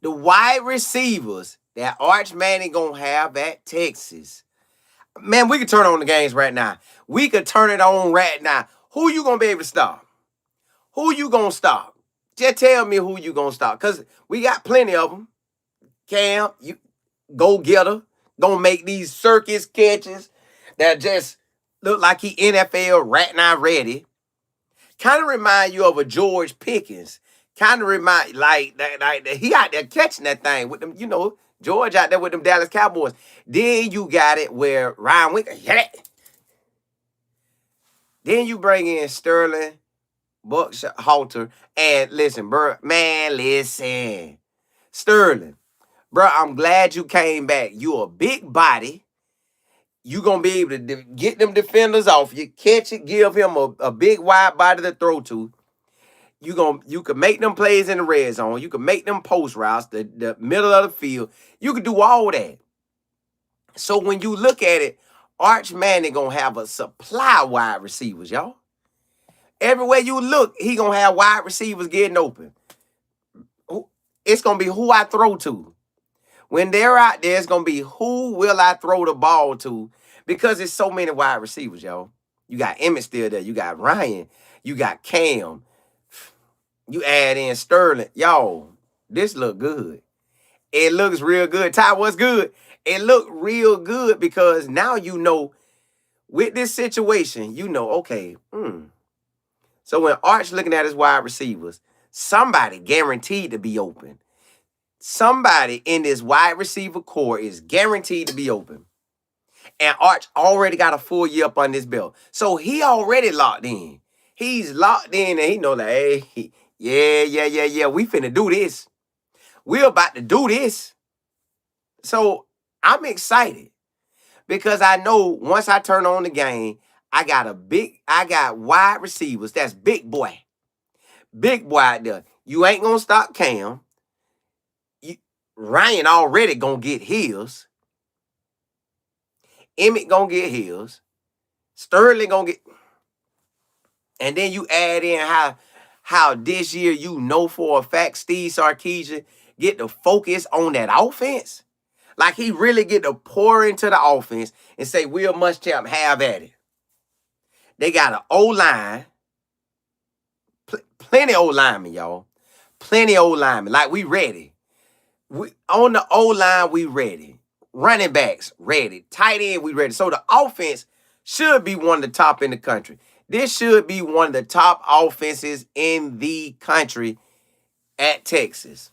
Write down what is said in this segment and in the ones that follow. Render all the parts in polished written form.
The wide receivers that Arch Manning gonna have at Texas. Man, we could turn on the games right now. We could turn it on right now. Who you gonna be able to stop? Who you gonna stop? Just tell me who you gonna stop. Cause we got plenty of them. Cam, you go getter, gonna make these circus catches that just look like he NFL right now ready. Kind of remind you of a George Pickens. Kind of remind like that he out there catching that thing with them, George out there with them Dallas Cowboys. Then you got it where Ryan Wicker hit it. Then you bring in Sterling, Berkhalter, and listen, bro, man, listen, Sterling, bro, I'm glad you came back. You a big body. You gonna be able to get them defenders off you, catch it, give him a big wide body to throw to. You can make them plays in the red zone. You can make them post routes, the middle of the field. You can do all that. So when you look at it, Arch Manning gonna have a supply of wide receivers, y'all. Everywhere you look, he gonna have wide receivers getting open. It's gonna be who I throw to. When they're out there, it's gonna be who will I throw the ball to, because it's so many wide receivers, y'all. You got Emmett still there. You got Ryan. You got Cam. You add in Sterling. Y'all, this look good. It looks real good. Ty, what's good? It looked real good because now you know with this situation, okay. So when Arch looking at his wide receivers, somebody guaranteed to be open. Somebody in this wide receiver core is guaranteed to be open. And Arch already got a full year up on this belt. So he already locked in. He's locked in and he know like, hey, yeah. We finna do this. We're about to do this. So I'm excited because I know once I turn on the game, I got wide receivers. That's big boy. Big boy out there. You ain't gonna stop Cam. Ryan already gonna get his. Emmett gonna get his. Sterling gonna get. And then you add in how this year for a fact Steve Sarkisian get to focus on that offense. Like he really get to pour into the offense and say, Will Muschamp have at it. They got an O-line. Plenty O-linemen, y'all. Plenty O-linemen. Like we ready. On the O-line, we ready. Running backs, ready. Tight end, we ready. So the offense should be one of the top in the country. This should be one of the top offenses in the country at Texas.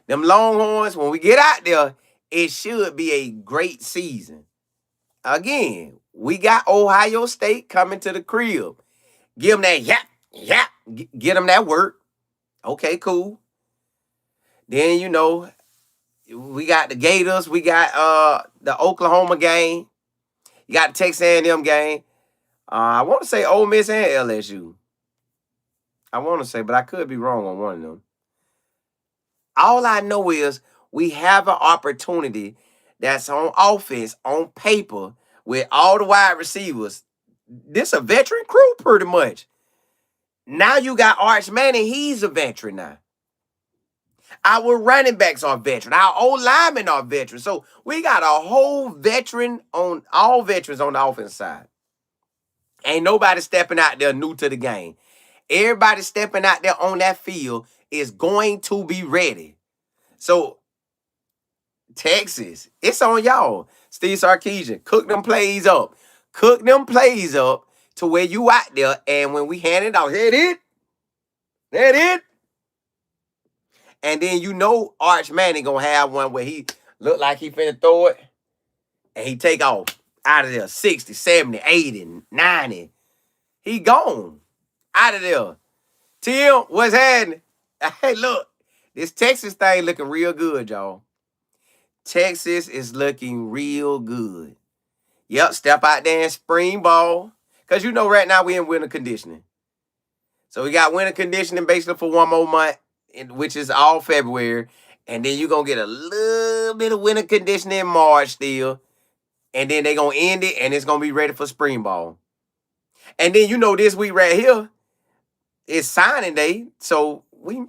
Them Longhorns, when we get out there, it should be a great season. Again, we got Ohio State coming to the crib. Give them that yap. Get them that work. Okay, cool. Then, we got the Gators. We got the Oklahoma game. You got the Texas A&M game. I want to say Ole Miss and LSU. I want to say, but I could be wrong on one of them. All I know is we have an opportunity that's on offense, on paper, with all the wide receivers. This a veteran crew pretty much. Now you got Arch Manning. He's a veteran now. Our running backs are veteran. Our old linemen are veterans. So we got a whole all veterans on the offense side. Ain't nobody stepping out there new to the game. Everybody stepping out there on that field is going to be ready. So Texas, it's on y'all. Steve Sarkisian, cook them plays up. Cook them plays up to where you out there, and when we hand it out, hit it. And then Arch Manning gonna have one where he look like he finna throw it, and he take off out of there 60, 70, 80, 90. He gone out of there. Tim, what's happening? Hey, look, this Texas thing looking real good, y'all. Texas is looking real good. Yep, step out there and spring ball. Because right now we in winter conditioning. So we got winter conditioning basically for one more month, which is all February. And then you're going to get a little bit of winter conditioning in March still. And then they're going to end it, and it's going to be ready for spring ball. And then this week right here is signing day. So we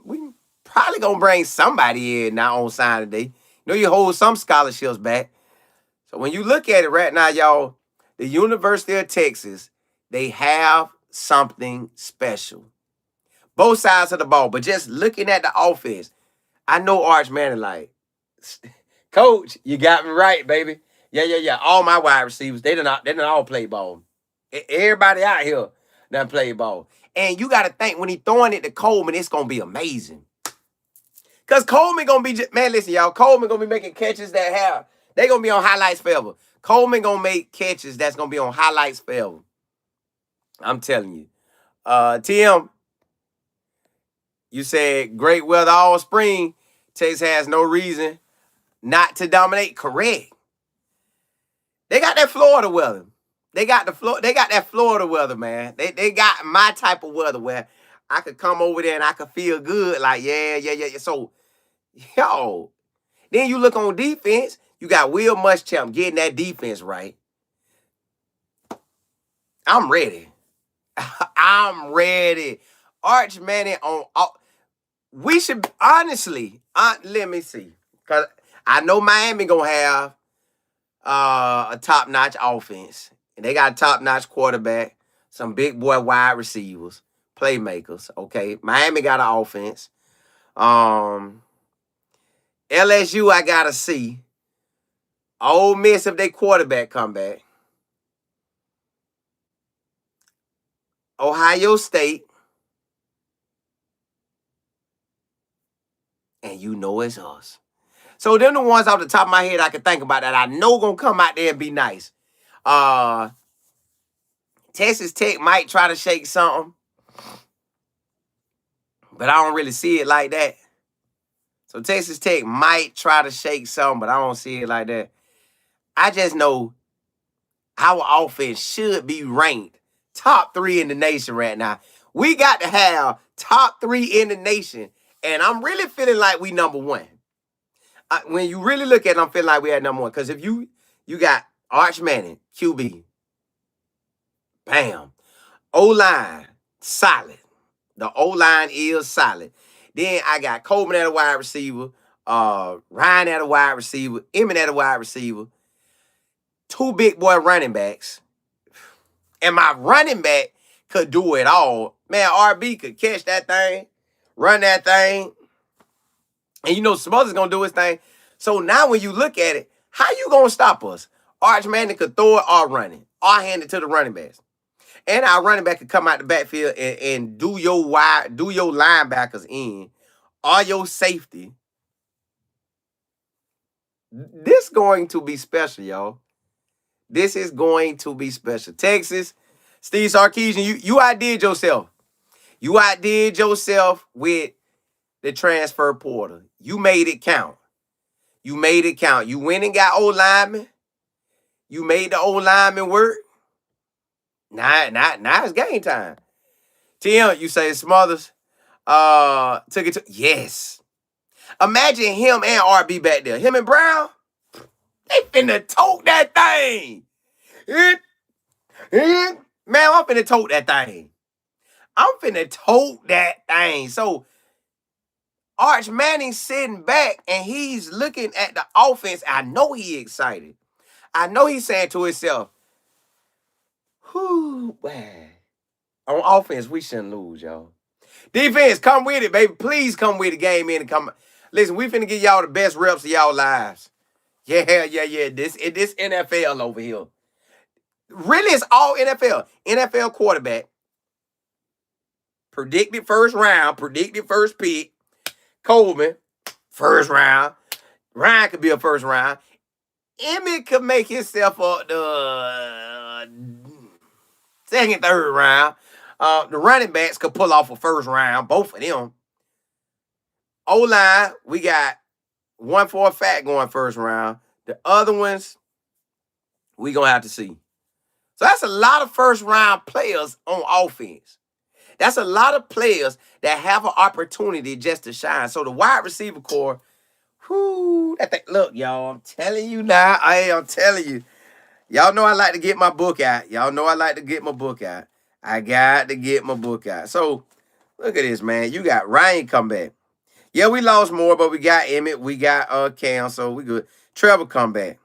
probably gonna bring somebody in now on signing day. You know, you hold some scholarships back. So when you look at it right now, y'all, the University of Texas, they have something special. Both sides of the ball, but just looking at the offense, I know Arch Manning like, Coach, you got me right, baby. Yeah. All my wide receivers, they done all play ball. Everybody out here done play ball. And you got to think when he throwing it to Coleman, it's gonna be amazing. Cause Coleman gonna be man, listen, y'all. Coleman gonna be making catches they gonna be on highlights forever. Coleman gonna make catches that's gonna be on highlights forever. I'm telling you. Tim, you said great weather all spring. Texas has no reason not to dominate. Correct. They got that Florida weather. They got that Florida weather, man. They got my type of weather where I could come over there and I could feel good. Like, yeah. So, yo, then you look on defense, you got Will Muschamp getting that defense right. I'm ready. I'm ready. Arch Manning on. We should honestly. Let me see, cause I know Miami gonna have a top notch offense, and they got a top notch quarterback, some big boy wide receivers, playmakers. Okay, Miami got an offense. LSU, I gotta see. Ole Miss if they quarterback come back. Ohio State. And you know it's us. So them the ones off the top of my head I can think about that I know gonna come out there and be nice. Texas Tech might try to shake something, but I don't really see it like that. So Texas Tech might try to shake something, but I don't see it like that. I just know our offense should be ranked top 3 in the nation right now. We got to have top 3 in the nation, and I'm really feeling like we number 1. When you really look at it, I'm feeling like we had number 1. Because if you got Arch Manning, QB, bam. O-line, solid. The O-line is solid. Then I got Coleman at a wide receiver, Ryan at a wide receiver, Emmett at a wide receiver, 2 big boy running backs. And my running back could do it all. Man, RB could catch that thing, run that thing. And you know Smothers going to do his thing. So now when you look at it, how you going to stop us? Arch Manning could throw it or run it, or hand it to the running backs. And our running back could come out the backfield and do your linebackers in, or your safety. This going to be special, y'all. This is going to be special. Texas, Steve Sarkisian, you outdid yourself. You outdid yourself with the transfer portal. You made it count. You made it count. You went and got old linemen. You made the old linemen work. Now it's game time. Tim, you say Smothers took it to yes. Imagine him and RB back there. Him and Brown, they finna tote that thing. Man, I'm finna tote that thing. I'm finna tote that thing. So Arch Manning sitting back and he's looking at the offense. I know he excited. I know he's saying to himself, whew, man. On offense, we shouldn't lose, y'all. Defense, come with it, baby. Please come with the game in and come. Listen, we finna give y'all the best reps of y'all lives. Yeah. This NFL over here. Really, it's all NFL. NFL quarterback. Predicted first round. Predicted first pick. Coleman, first round. Ryan could be a first round. Emmett could make himself up the second, third round. The running backs could pull off a first round, both of them. O-line, we got one for a fact going first round. The other ones, we going to have to see. So that's a lot of first round players on offense. That's a lot of players that have an opportunity just to shine. So the wide receiver core, look, y'all, I'm telling you now. I'm telling you. Y'all know I like to get my book out. I got to get my book out. So look at this, man. You got Ryan come back. Yeah, we lost more, but we got Emmett, we got Cam, so we good. Trevor come back.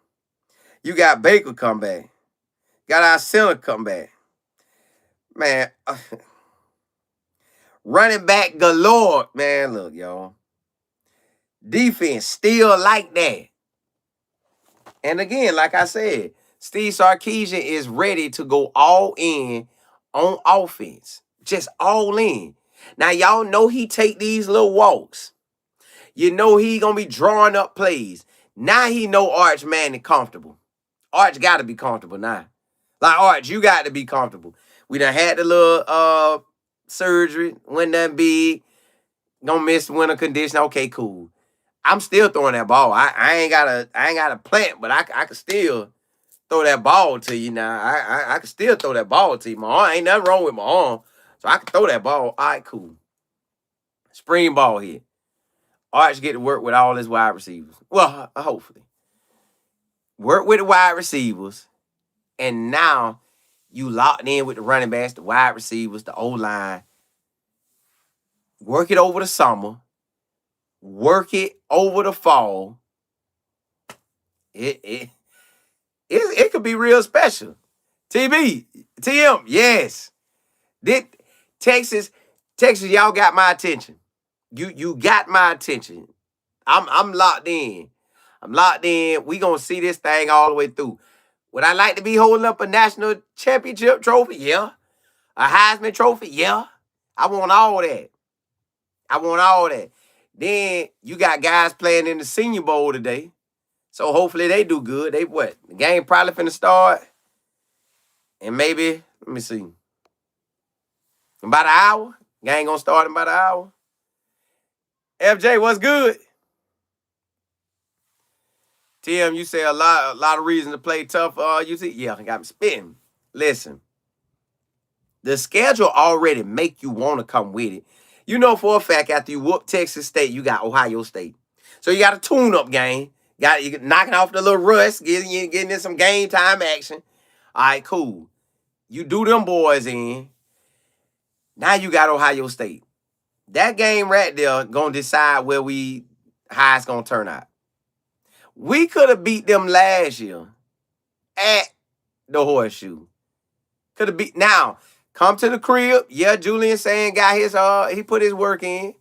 You got Baker come back. Got our center come back. Man, running back galore. Man, look, y'all. Defense still like that. And again, like I said, Steve Sarkisian is ready to go all in on offense. Just all in. Now, y'all know he take these little walks. You know he gonna be drawing up plays. Now he know Arch Manning comfortable. Arch got to be comfortable now. Like, Arch, you got to be comfortable. We done had the little surgery, wasn't that big. Gonna miss winter condition. Okay, cool. I'm still throwing that ball. I ain't got a plant, but I can still throw that ball to you now. I can still throw that ball to you. My arm ain't nothing wrong with my arm. So I can throw that ball. All right, cool. Spring ball here. Arch get to work with all his wide receivers. Well, hopefully. Work with the wide receivers. And now you locked in with the running backs, the wide receivers, the O-line. Work it over the summer. Work it over the fall. It could be real special. TM, yes. Did Texas, y'all got my attention. You got my attention. I'm locked in. I'm locked in. We gonna see this thing all the way through. Would I like to be holding up a national championship trophy? Yeah. A Heisman trophy? Yeah. I want all that. I want all that. Then you got guys playing in the Senior Bowl today. So hopefully they do good. They what? The game probably finna start. And maybe, let me see. About an hour. Game gonna start in about an hour. FJ, what's good? Tim, you say a lot of reasons to play tough. You see, yeah, I got me spitting. Listen, the schedule already make you want to come with it. You know for a fact after you whoop Texas State, you got Ohio State. So you got a tune-up game. You knocking off the little rust, getting in some game time action. All right, cool. You do them boys in. Now you got Ohio State. That game right there gonna decide how it's gonna turn out. We could have beat them last year at the Horseshoe. Could have beat. Now, come to the crib. Yeah, Julian saying got he put his work in.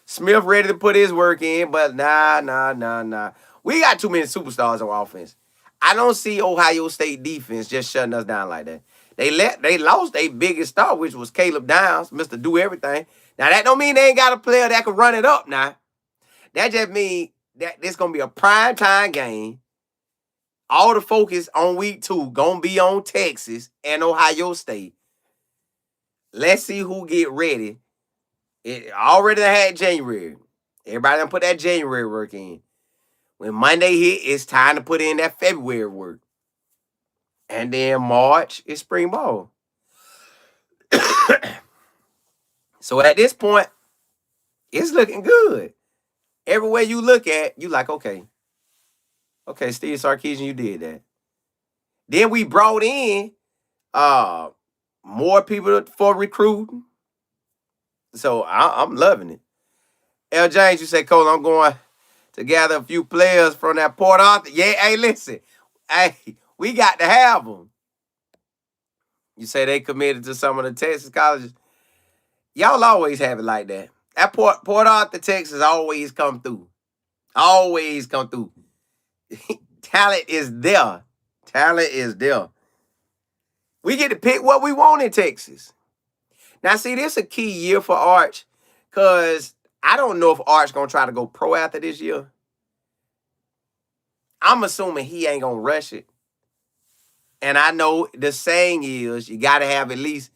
Smith ready to put his work in, but nah. We got too many superstars on offense. I don't see Ohio State defense just shutting us down like that. They lost their biggest star, which was Caleb Downs, Mr. Do Everything. Now, that don't mean they ain't got a player that can run it up now. That just means that this going to be a prime time game. All the focus on week 2 going to be on Texas and Ohio State. Let's see who get ready. It already had January. Everybody done put that January work in. When Monday hit, it's time to put in that February work. And then March is spring ball. So at this point, it's looking good. Everywhere you look at, you like, okay, Steve Sarkisian, you did that. Then we brought in more people for recruiting. So I'm loving it. L. James, you say, Cole, I'm going to gather a few players from that Port Arthur. Yeah, hey, listen. Hey, we got to have them. You say they committed to some of the Texas colleges. Y'all always have it like that. That Port Arthur, Texas always come through. Always come through. Talent is there. Talent is there. We get to pick what we want in Texas. Now, see, this is a key year for Arch because I don't know if Arch going to try to go pro after this year. I'm assuming he ain't going to rush it. And I know the saying is you got to have at least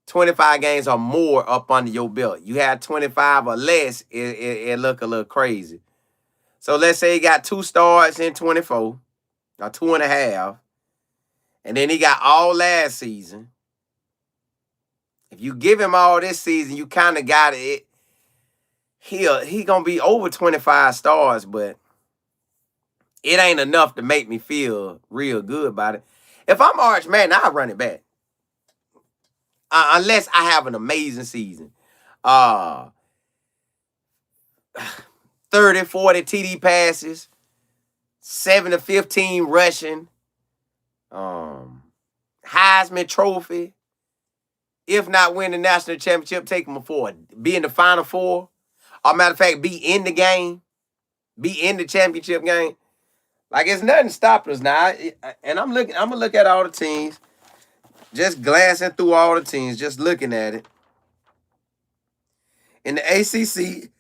25 games or more up under your belt. You have 25 or less, it look a little crazy. So let's say he got 2 starts in 24, or 2.5, and then he got all last season. If you give him all this season, you kind of got it. He gonna be over 25 stars, but it ain't enough to make me feel real good about it. If I'm Arch Manning, I'll run it back. Unless I have an amazing season. 30, 40 TD passes, 7 to 15 rushing, Heisman Trophy. If not win the national championship, take them for be in the Final Four. Or matter of fact, be in the game, be in the championship game. Like it's nothing stopping us now. And I'm gonna look at all the teams, just glancing through all the teams, just looking at it. In the ACC,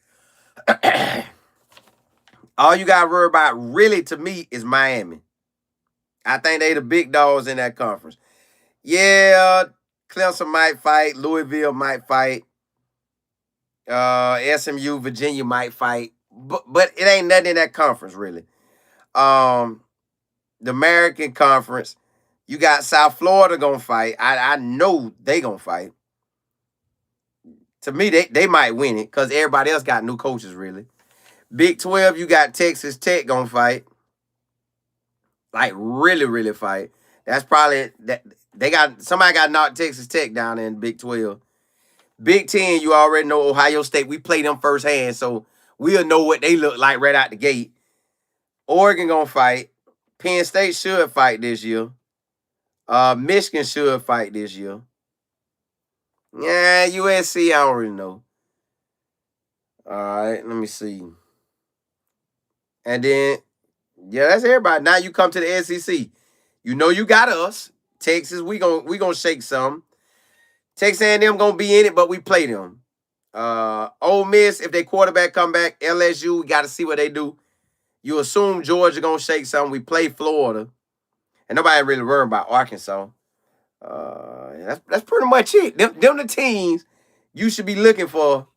all you got to worry about really to me is Miami. I think they the big dogs in that conference. Yeah, Clemson might fight. Louisville might fight. SMU, Virginia might fight. But it ain't nothing in that conference, really. The American Conference, you got South Florida going to fight. I know they going to fight. To me, they might win it because everybody else got new coaches, really. Big 12, you got Texas Tech going to fight. Like, really, really fight. That's probably that. Somebody got knocked Texas Tech down in Big 12. Big 10, you already know Ohio State. We play them firsthand, so we'll know what they look like right out the gate. Oregon gonna fight. Penn State should fight this year. Michigan should fight this year. Yeah, USC, I don't really know. All right, let me see. And then, yeah, that's everybody. Now you come to the SEC. You know you got us. Texas, we gonna shake some. Texas A&M gonna be in it, but we play them. Ole Miss, if their quarterback come back, LSU, we got to see what they do. You assume Georgia gonna shake something. We play Florida, and nobody really worried about Arkansas. That's pretty much it. Them the teams you should be looking for.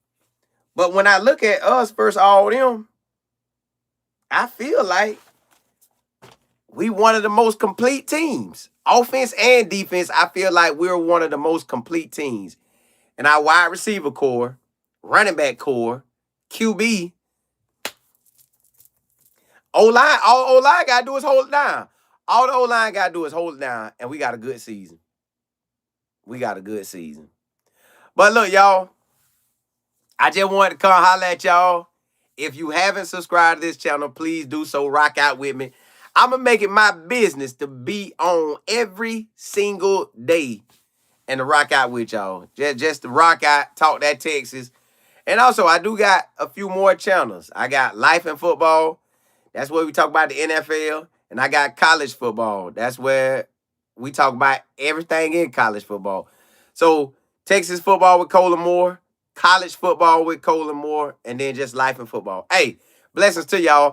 But when I look at us versus all them, I feel like we one of the most complete teams. Offense and defense, I feel like we're one of the most complete teams. And our wide receiver core, running back core, QB, O-line, all O-line got to do is hold it down. All the O-line got to do is hold it down, and we got a good season. We got a good season. But look, y'all, I just wanted to come holler at y'all. If you haven't subscribed to this channel, please do so. Rock out with me. I'm going to make it my business to be on every single day and to rock out with y'all. Just to rock out, talk that Texas. And also, I do got a few more channels. I got Life and Football. That's where we talk about the NFL. And I got College Football. That's where we talk about everything in college football. So, Texas Football with Colin Moore, College Football with Colin Moore, and then just Life and Football. Hey, blessings to y'all.